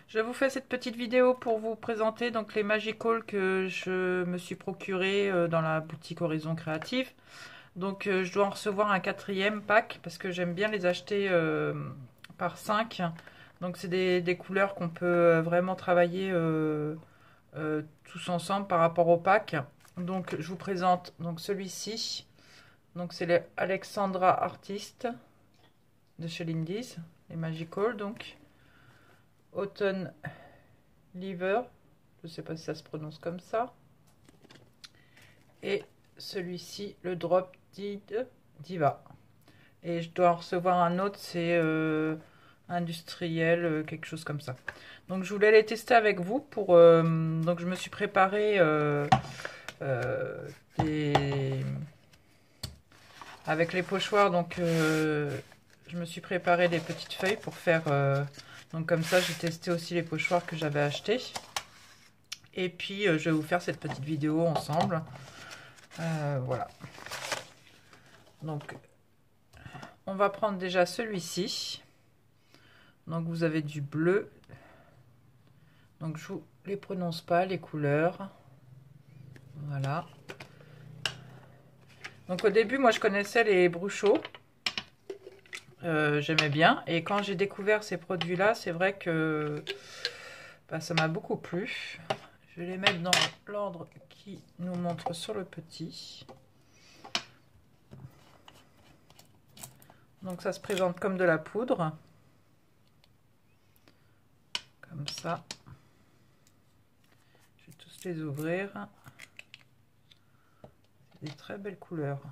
Je vous fais cette petite vidéo pour vous présenter donc les Magical que je me suis procuré dans la boutique Horizon Créative. Donc je dois en recevoir un 4e pack parce que j'aime bien les acheter par 5. Donc c'est des couleurs qu'on peut vraiment travailler tous ensemble par rapport au pack. Donc je vous présente donc celui-ci. Donc c'est les Alexandra Artist de chez Lindy's, les Magical donc. Autumn Liver, je ne sais pas si ça se prononce comme ça. Et celui-ci, le Drop Dead Diva. Et je dois en recevoir un autre, c'est industriel, quelque chose comme ça. Donc je voulais les tester avec vous pour. Donc je me suis préparé avec les pochoirs. Donc je me suis préparé des petites feuilles pour faire. Donc comme ça, j'ai testé aussi les pochoirs que j'avais achetés. Et puis, je vais vous faire cette petite vidéo ensemble. Voilà. Donc, on va prendre déjà celui-ci. Donc, vous avez du bleu. Donc, je ne vous les prononce pas, les couleurs. Voilà. Donc, au début, moi, je connaissais les Bruchot. J'aimais bien. Et quand j'ai découvert ces produits-là, c'est vrai que bah, ça m'a beaucoup plu. Je vais les mettre dans l'ordre qui nous montre sur le petit. Donc ça se présente comme de la poudre. Comme ça. Je vais tous les ouvrir. Des très belles couleurs.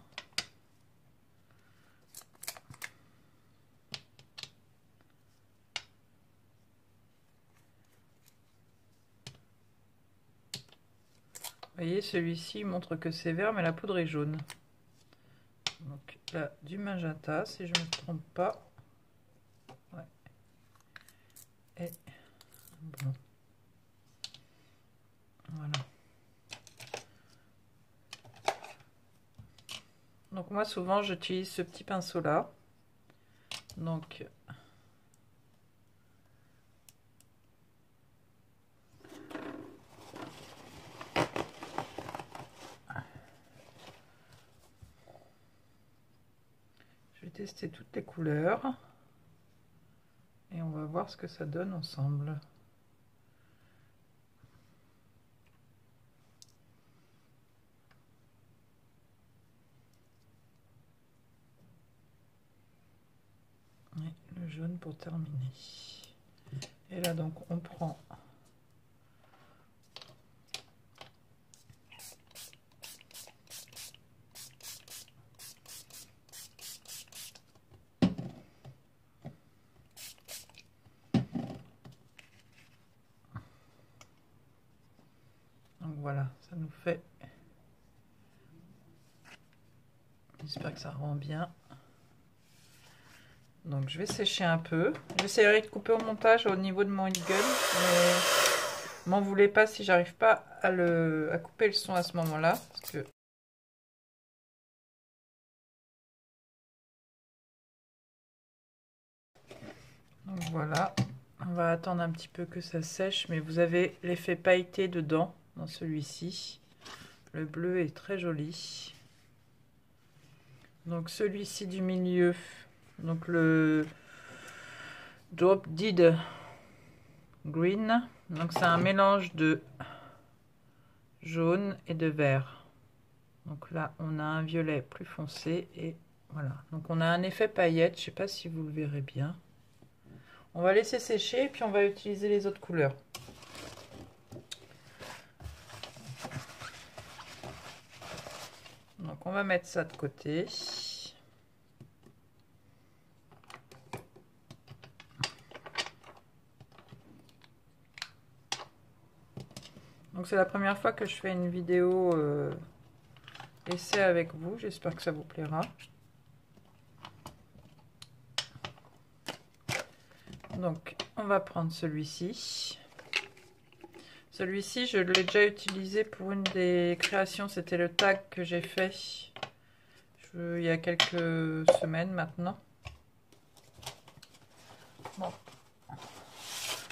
Vous voyez, celui-ci montre que c'est vert, mais la poudre est jaune. Donc là, du magenta, si je ne me trompe pas. Ouais. Et bon. Voilà. Donc moi, souvent, j'utilise ce petit pinceau-là. Donc... je vais tester toutes les couleurs. Et on va voir ce que ça donne ensemble. Et le jaune pour terminer. Et là, donc, on prend... Donc voilà, ça nous fait... J'espère que ça rend bien. Donc je vais sécher un peu. J'essaierai de couper au montage au niveau de mon heat gun. Mais m'en voulez pas si j'arrive pas à couper le son à ce moment-là. Parce que... Donc voilà. On va attendre un petit peu que ça sèche. Mais vous avez l'effet pailleté dedans, dans celui-ci. Le bleu est très joli. Donc celui-ci du milieu. Donc le Drop Dead Green. Donc c'est un mélange de jaune et de vert. Donc là on a un violet plus foncé et voilà. Donc on a un effet paillette. Je sais pas si vous le verrez bien. On va laisser sécher et puis on va utiliser les autres couleurs. Donc on va mettre ça de côté. Donc c'est la première fois que je fais une vidéo essai avec vous. J'espère que ça vous plaira. Donc on va prendre celui-ci. Celui-ci, je l'ai déjà utilisé pour une des créations. C'était le tag que j'ai fait il y a quelques semaines maintenant. Bon.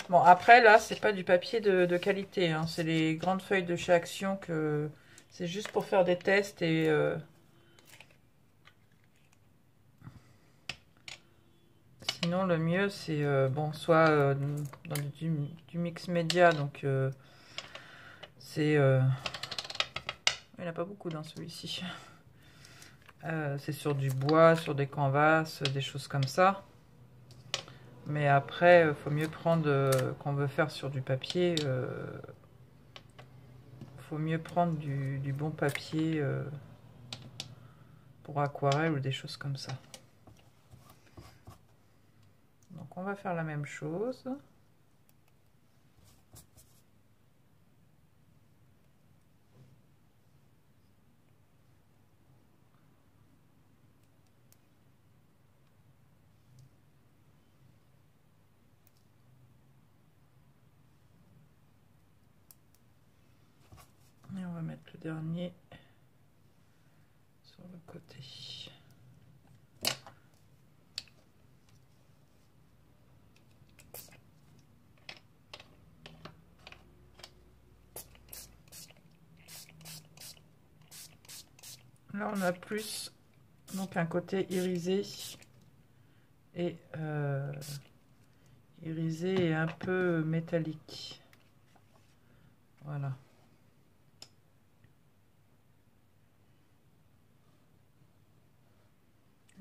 Bon, après, là, c'est pas du papier de qualité, hein. C'est les grandes feuilles de chez Action que... C'est juste pour faire des tests et... Sinon, le mieux, c'est, bon, soit dans du mix média, donc c'est... il n'y en a pas beaucoup dans celui-ci. C'est sur du bois, sur des canvas, des choses comme ça. Mais après, il faut mieux prendre, quand on veut faire sur du papier, faut mieux prendre du bon papier pour aquarelle ou des choses comme ça. Donc on va faire la même chose. Et on va mettre le dernier sur le côté. Là, on a plus donc un côté irisé et un peu métallique. Voilà.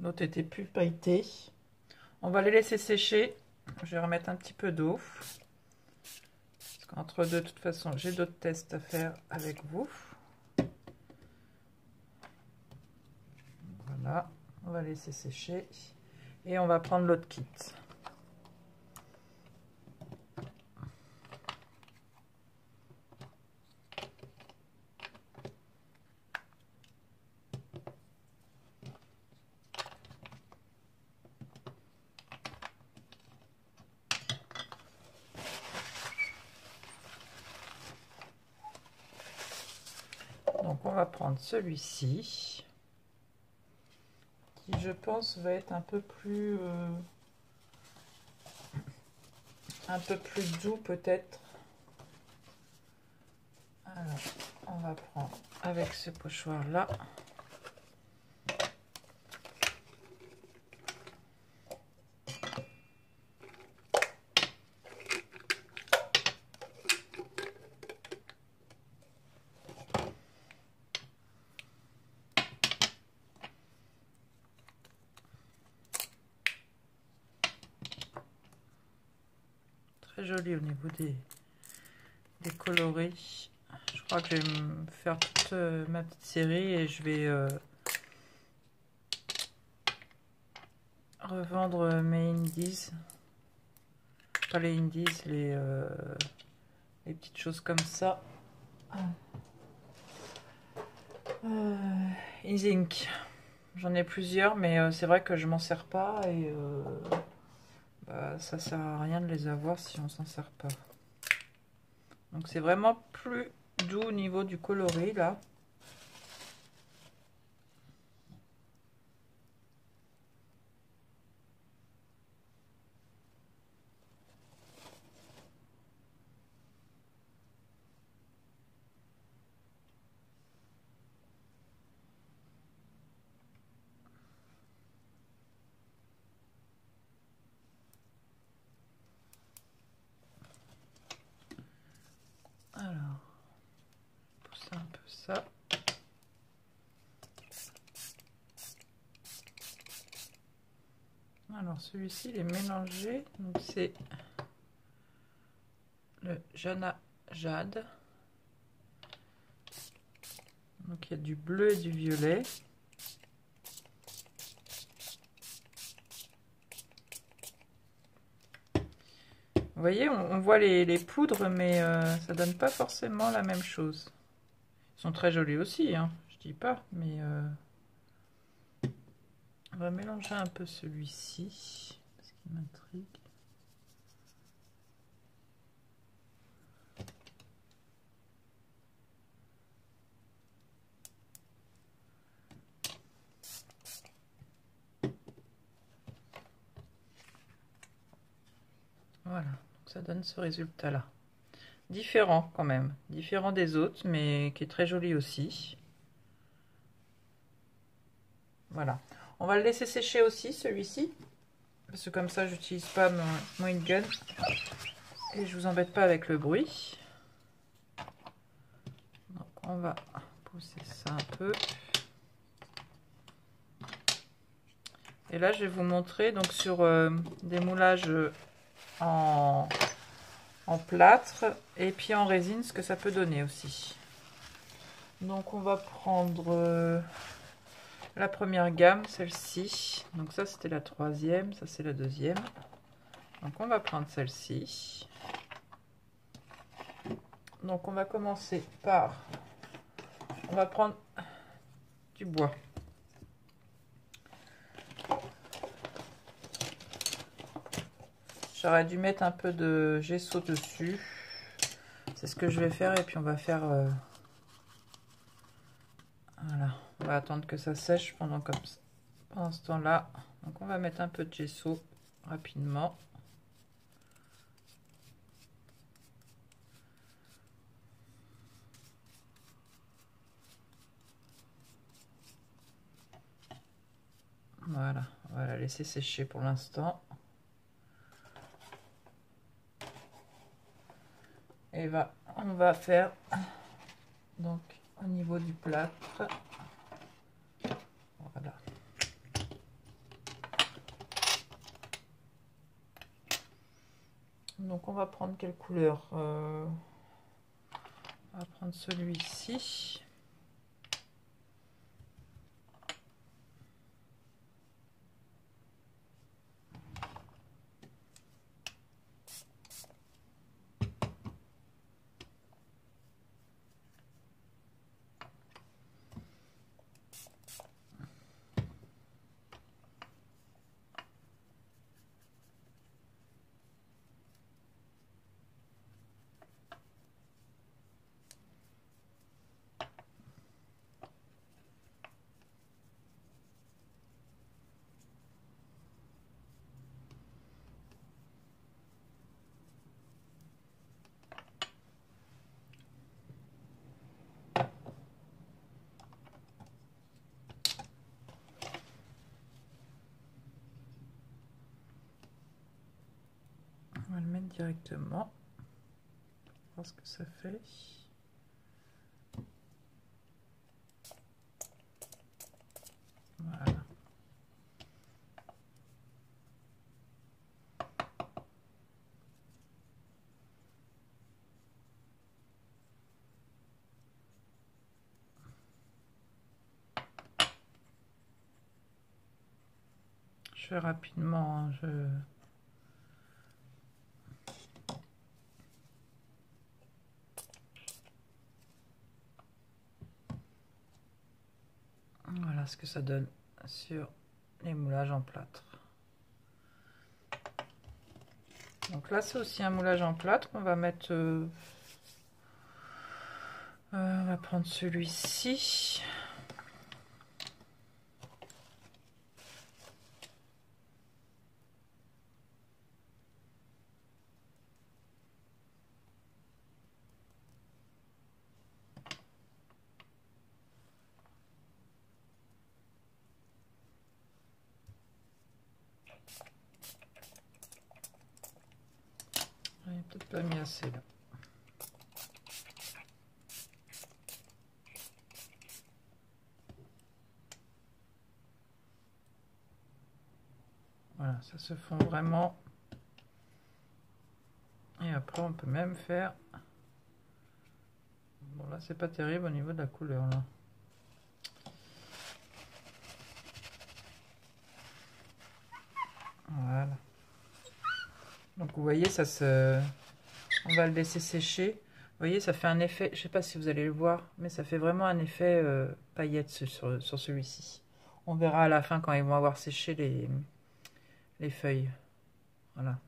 L'autre était plus pailleté. On va les laisser sécher. Je vais remettre un petit peu d'eau. Parce qu'entre deux, de toute façon, j'ai d'autres tests à faire avec vous. Voilà, on va laisser sécher et on va prendre l'autre kit. Donc on va prendre celui-ci qui, je pense, va être un peu plus doux peut-être. Alors on va prendre avec ce pochoir là. Très joli au niveau des coloris. Je crois que je vais me faire toute ma petite série et je vais revendre mes indies. Pas les indies, les petites choses comme ça. Ink. J'en ai plusieurs, mais c'est vrai que je m'en sers pas et bah, ça sert à rien de les avoir si on s'en sert pas. Donc c'est vraiment plus doux au niveau du coloris là. Alors, pousser un peu ça. Alors celui-ci il est mélangé, donc c'est le Jana Jade. Donc il y a du bleu et du violet. Vous voyez, on voit les poudres, mais ça donne pas forcément la même chose. Ils sont très jolis aussi, hein, je dis pas, mais on va mélanger un peu celui-ci, ce qui m'intrigue. Voilà, donc ça donne ce résultat-là. Différent quand même, différent des autres, mais qui est très joli aussi. Voilà. On va le laisser sécher aussi, celui-ci. Parce que comme ça, j'utilise pas mon heat gun. Et je vous embête pas avec le bruit. Donc on va pousser ça un peu. Et là, je vais vous montrer donc sur des moulages en plâtre et puis en résine ce que ça peut donner aussi. Donc on va prendre la première gamme, celle-ci. Donc ça c'était la troisième, ça c'est la deuxième. Donc on va prendre celle-ci. Donc on va commencer par, on va prendre du bois. J'aurais dû mettre un peu de gesso dessus. C'est ce que je vais faire et puis on va faire... voilà, on va attendre que ça sèche pendant ce temps-là. Donc on va mettre un peu de gesso rapidement. Voilà, on va la laisser sécher pour l'instant. Et on va faire donc au niveau du plâtre. Voilà. Donc on va prendre quelle couleur? On va prendre celui-ci. On va le mettre directement. Voir ce que ça fait. Voilà. Je fais rapidement, hein, Voilà ce que ça donne sur les moulages en plâtre. Donc là, c'est aussi un moulage en plâtre qu'on va mettre. On va prendre celui-ci. Peut-être pas mis assez là. Voilà, ça se fond vraiment. Et après, on peut même faire... Bon, là, c'est pas terrible au niveau de la couleur, là. Voilà. Donc, vous voyez, ça se... On va le laisser sécher. Vous voyez, ça fait un effet... Je sais pas si vous allez le voir, mais ça fait vraiment un effet paillette sur celui-ci. On verra à la fin quand ils vont avoir séché les feuilles. Voilà.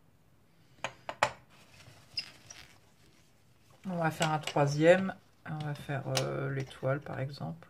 On va faire un troisième. On va faire l'étoile par exemple.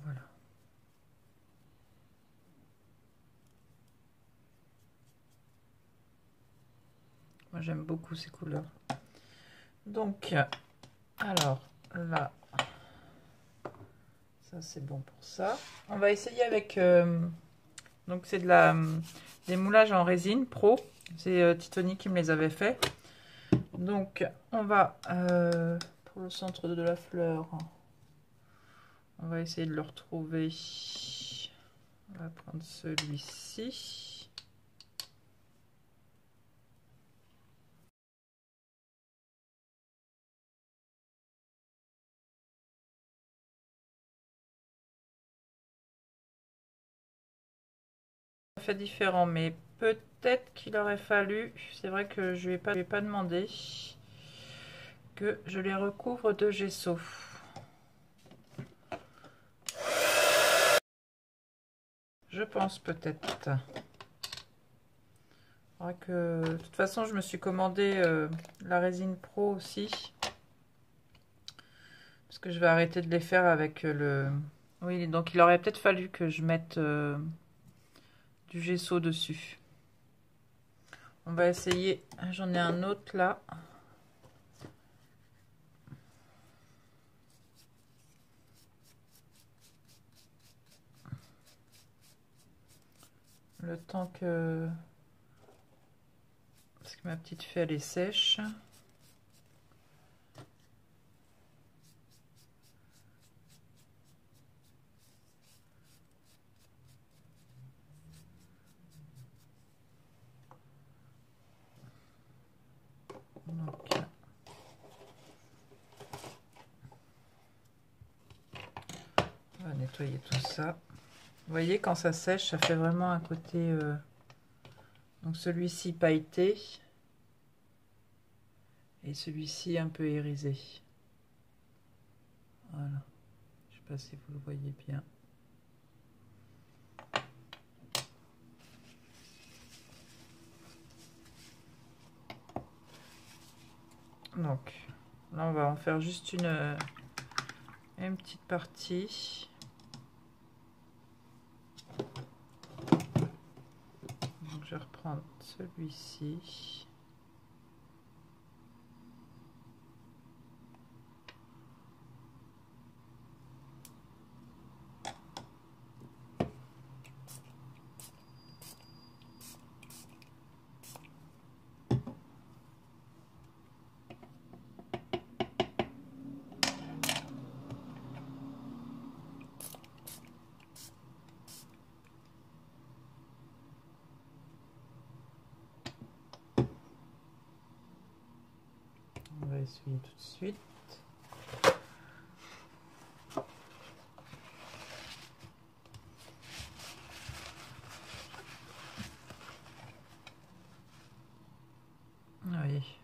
Voilà. Moi j'aime beaucoup ces couleurs. Donc, alors là, ça c'est bon pour ça. On va essayer avec, donc c'est des moulages en résine pro. C'est Titoni qui me les avait fait. Donc on va, pour le centre de la fleur, on va essayer de le retrouver. On va prendre celui-ci. Fait différent, mais peut-être qu'il aurait fallu, c'est vrai que je lui ai pas demandé, que je les recouvre de gesso. Je pense peut-être. De toute façon, je me suis commandé la résine pro aussi. Parce que je vais arrêter de les faire avec le... Oui, donc il aurait peut-être fallu que je mette du gesso dessus. On va essayer. J'en ai un autre là. Le temps que... Parce que ma petite fée, elle est sèche. Donc, on va nettoyer tout ça. Vous voyez, quand ça sèche, ça fait vraiment un côté... Donc celui-ci pailleté. Et celui-ci un peu irisé. Voilà. Je ne sais pas si vous le voyez bien. Donc, là, on va en faire juste une petite partie. Donc, je vais reprendre celui-ci. On va essuyer tout de suite. Oui.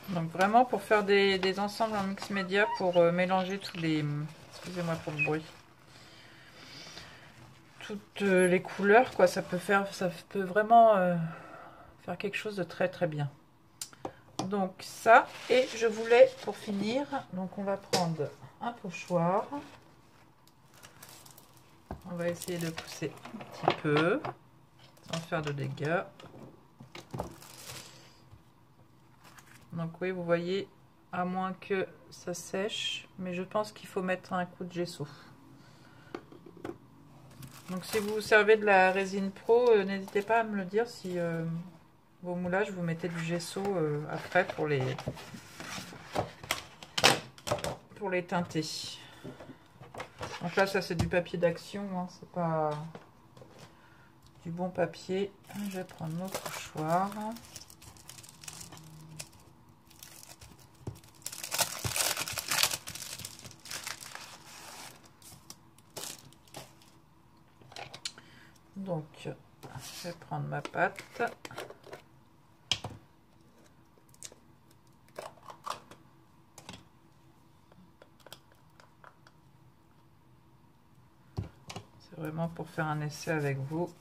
Donc vraiment pour faire des ensembles en mix média, pour mélanger tous les... Excusez-moi pour le bruit. Toutes les couleurs, quoi, ça peut vraiment faire quelque chose de très très bien. Donc ça, et je voulais pour finir, donc on va prendre un pochoir. On va essayer de pousser un petit peu, sans faire de dégâts. Donc oui, vous voyez, à moins que ça sèche, mais je pense qu'il faut mettre un coup de gesso. Donc si vous servez de la résine pro, n'hésitez pas à me le dire si vos moulages, vous mettez du gesso après pour les teinter. Donc là, ça c'est du papier d'action, hein, c'est pas du bon papier. Je vais prendre mon pochoir. Donc, je vais prendre ma pâte. C'est vraiment pour faire un essai avec vous.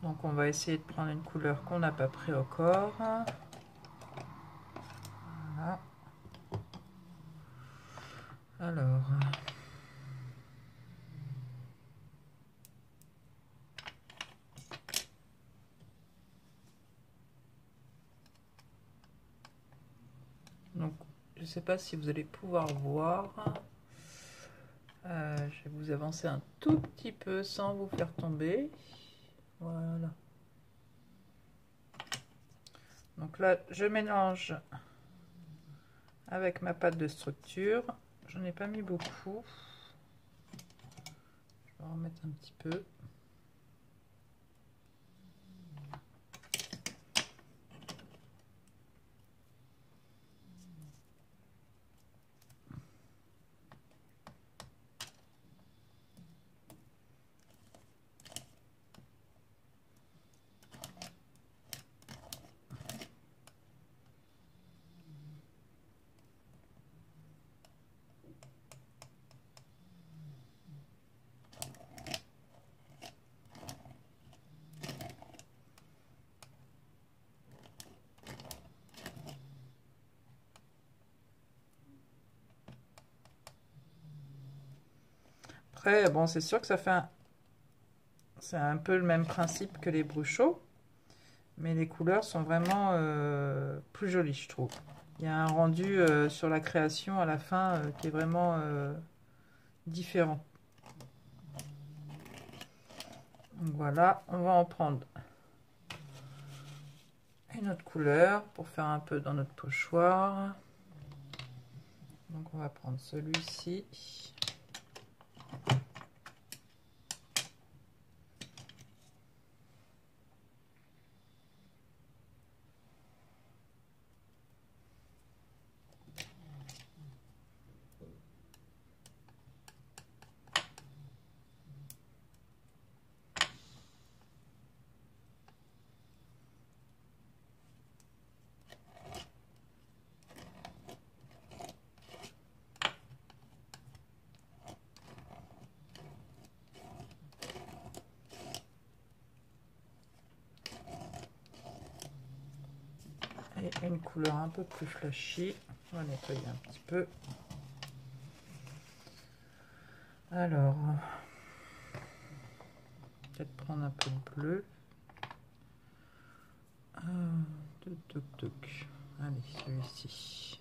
Donc on va essayer de prendre une couleur qu'on n'a pas pris au corps. Voilà. Alors... Donc, je ne sais pas si vous allez pouvoir voir. Je vais vous avancer un tout petit peu sans vous faire tomber. Voilà. Donc là, je mélange avec ma pâte de structure. J'en ai pas mis beaucoup. Je vais en remettre un petit peu. Après, bon, c'est sûr que ça fait c'est un peu le même principe que les bruchos, mais les couleurs sont vraiment plus jolies, je trouve. Il y a un rendu sur la création à la fin qui est vraiment différent. Donc voilà, on va en prendre une autre couleur pour faire un peu dans notre pochoir. Donc on va prendre celui-ci. Et une couleur un peu plus flashy. On va nettoyer un petit peu. Alors, peut-être prendre un peu de bleu. Allez, celui-ci.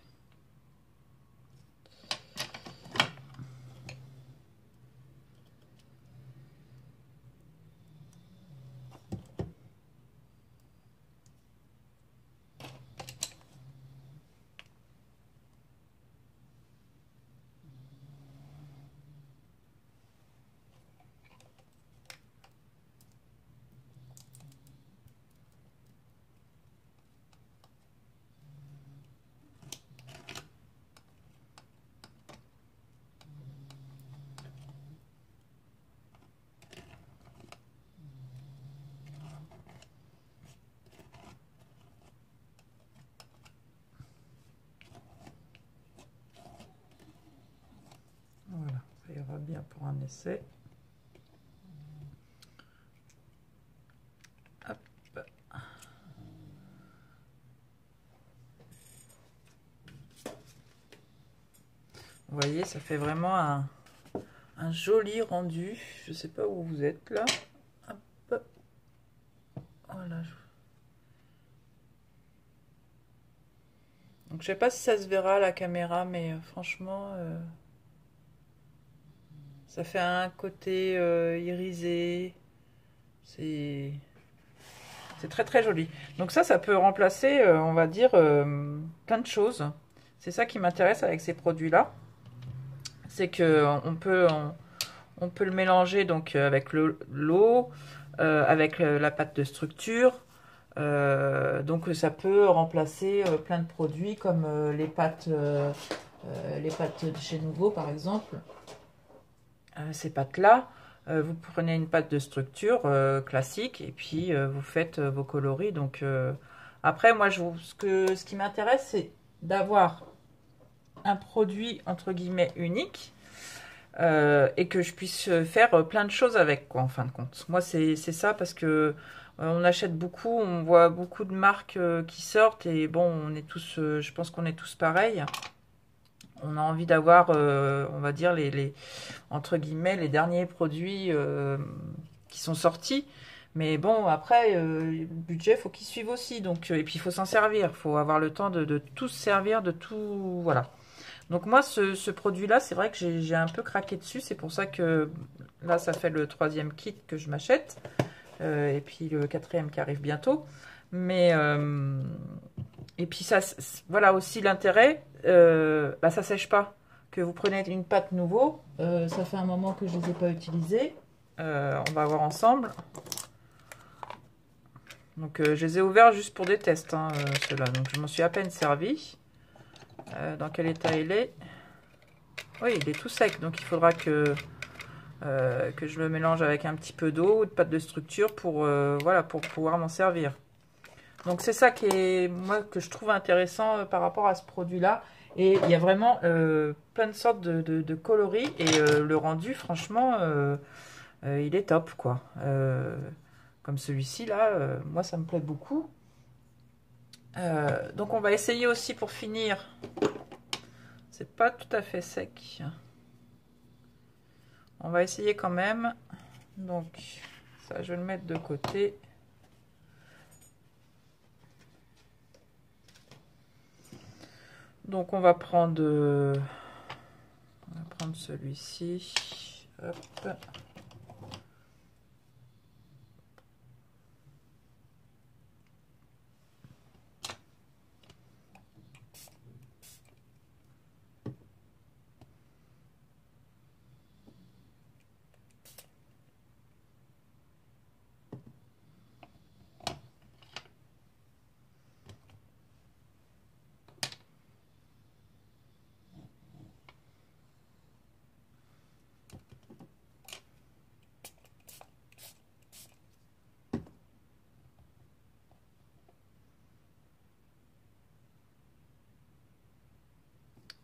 Voilà, ça ira bien pour un essai. Hop. Vous voyez, ça fait vraiment un joli rendu. Je sais pas où vous êtes là. Hop. Voilà. Donc je sais pas si ça se verra à la caméra, mais franchement, ça fait un côté irisé. C'est très très joli. Donc ça peut remplacer, on va dire, plein de choses. C'est ça qui m'intéresse avec ces produits-là. C'est que on peut le mélanger donc avec l'eau, avec la pâte de structure. Donc ça peut remplacer plein de produits comme les pâtes de chez Nouveau par exemple. Ces pâtes-là, vous prenez une pâte de structure classique et puis vous faites vos coloris. Donc après, moi, ce qui m'intéresse, c'est d'avoir un produit entre guillemets unique et que je puisse faire plein de choses avec, quoi, en fin de compte. Moi, c'est ça, parce que on achète beaucoup, on voit beaucoup de marques qui sortent, et bon, on est tous, je pense qu'on est tous pareils. On a envie d'avoir, on va dire, entre guillemets, les derniers produits qui sont sortis. Mais bon, après, le budget, faut qu'il suive aussi. Donc, et puis, il faut s'en servir. Il faut avoir le temps de tout se servir, de tout... Voilà. Donc, moi, ce produit-là, c'est vrai que j'ai un peu craqué dessus. C'est pour ça que là, ça fait le 3e kit que je m'achète. Et puis, le 4e qui arrive bientôt. Mais... et puis, ça, voilà aussi l'intérêt. Bah, ça sèche pas. Que vous prenez une pâte nouveau. Ça fait un moment que je ne les ai pas utilisées. On va voir ensemble. Donc, je les ai ouverts juste pour des tests, hein, ceux-là. Donc, je m'en suis à peine servi. Dans quel état il est? Oui, il est tout sec. Donc, il faudra que je le mélange avec un petit peu d'eau ou de pâte de structure pour, voilà, pour pouvoir m'en servir. Donc, c'est ça qui est, moi, que je trouve intéressant par rapport à ce produit-là. Et il y a vraiment plein de sortes de coloris. Et le rendu, franchement, il est top, quoi. Comme celui-ci, là, moi, ça me plaît beaucoup. Donc, on va essayer aussi pour finir. C'est pas tout à fait sec. On va essayer quand même. Donc, ça, je vais le mettre de côté. Donc, on va prendre celui-ci. Hop.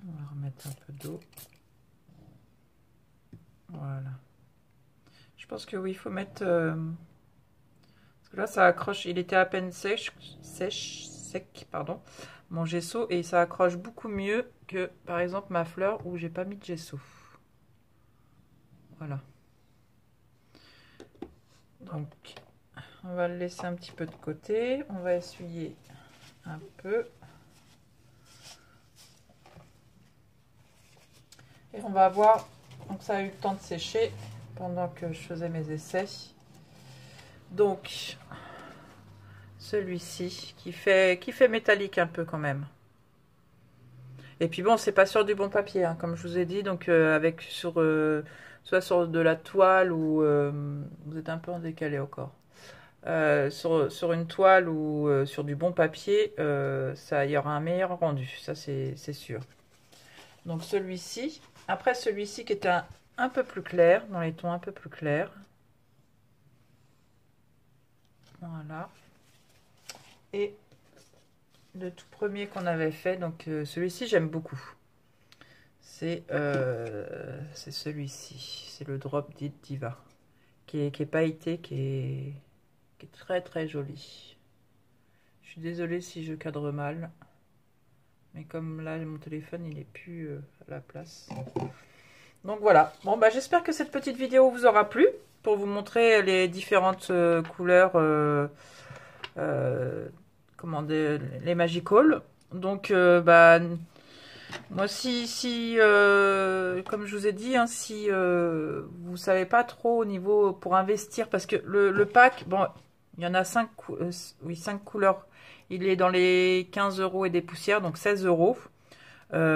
On va remettre un peu d'eau. Voilà. Je pense que oui, il faut mettre... parce que là, ça accroche. Il était à peine sec, pardon, mon gesso. Et ça accroche beaucoup mieux que, par exemple, ma fleur où j'ai pas mis de gesso. Voilà. Donc, on va le laisser un petit peu de côté. On va essuyer un peu. Et on va voir, donc ça a eu le temps de sécher pendant que je faisais mes essais. Donc, celui-ci qui fait métallique un peu quand même. Et puis bon, c'est pas sur du bon papier, hein, comme je vous ai dit, donc avec soit sur de la toile ou vous êtes un peu en décalé encore. Sur une toile ou sur du bon papier, ça y aura un meilleur rendu, ça c'est sûr. Donc celui-ci. Après celui-ci qui est un peu plus clair, dans les tons un peu plus clairs. Voilà. Et le tout premier qu'on avait fait, donc celui-ci j'aime beaucoup. C'est celui-ci. C'est le Drop Dead Diva. Qui est pailleté, qui est très très joli. Je suis désolée si je cadre mal. Mais comme là, mon téléphone, il est plus à la place. Donc voilà. Bon, bah j'espère que cette petite vidéo vous aura plu. Pour vous montrer les différentes couleurs, comment dire, les Magical. Donc, bah, moi, comme je vous ai dit, hein, si vous savez pas trop au niveau pour investir, parce que le pack, bon, il y en a 5 couleurs. Il est dans les 15 € et des poussières, donc 16 €.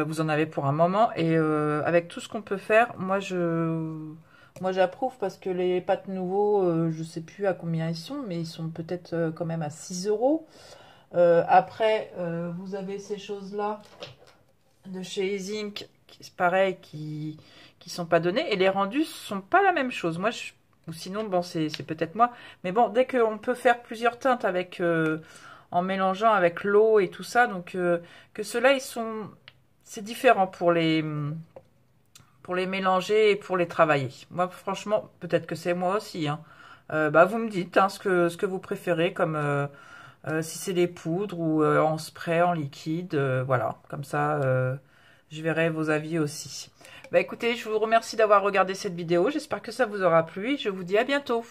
Vous en avez pour un moment. Et avec tout ce qu'on peut faire, moi j'approuve parce que les pâtes nouveaux, je sais plus à combien ils sont, mais ils sont peut-être quand même à 6 €. Après, vous avez ces choses-là de chez Easink, c'est pareil, qui sont pas données. Et les rendus sont pas la même chose. Moi, ou sinon, bon, c'est peut-être moi. Mais bon, dès qu'on peut faire plusieurs teintes avec... en mélangeant avec l'eau et tout ça, donc que ceux-là, c'est différent pour les mélanger et pour les travailler. Moi, franchement, peut-être que c'est moi aussi, hein. Bah, vous me dites hein, ce que vous préférez, comme si c'est des poudres ou en spray, en liquide, voilà. Comme ça, je verrai vos avis aussi. Bah écoutez, je vous remercie d'avoir regardé cette vidéo. J'espère que ça vous aura plu. Je vous dis à bientôt.